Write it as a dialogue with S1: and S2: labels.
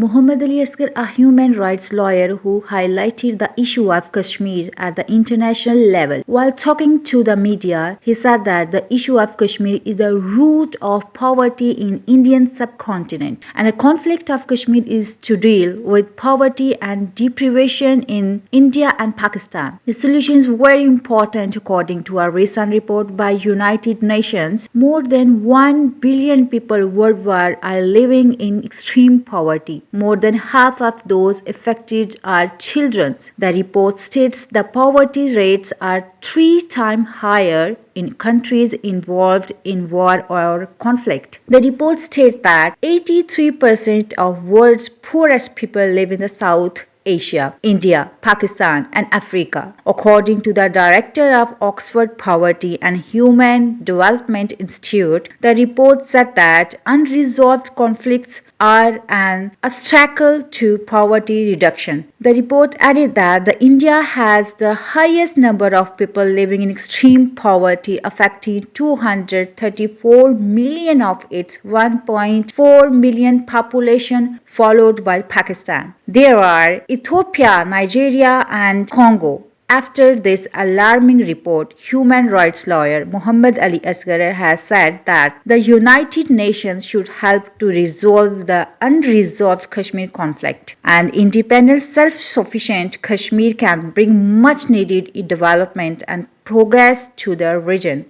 S1: Muhammad Ali Asghar, a human rights lawyer who highlighted the issue of Kashmir at the international level. While talking to the media, he said that the issue of Kashmir is the root of poverty in Indian subcontinent, and the conflict of Kashmir is to deal with poverty and deprivation in India and Pakistan. The solution is very important according to a recent report by United Nations. More than 1 billion people worldwide are living in extreme poverty. More than half of those affected are children. The report states the poverty rates are 3 times higher in countries involved in war or conflict. The report states that 83% of world's poorest people live in the South Asia, India, Pakistan, and Africa. According to the director of Oxford Poverty and Human Development Institute, the report said that unresolved conflicts are an obstacle to poverty reduction. The report added that India has the highest number of people living in extreme poverty, affecting 234 million of its 1.4 million population, followed by Pakistan. There are Ethiopia, Nigeria, and Congo. After this alarming report, human rights lawyer Muhammad Ali Asghar has said that the United Nations should help to resolve the unresolved Kashmir conflict. And independent, self-sufficient Kashmir can bring much needed development and progress to the region.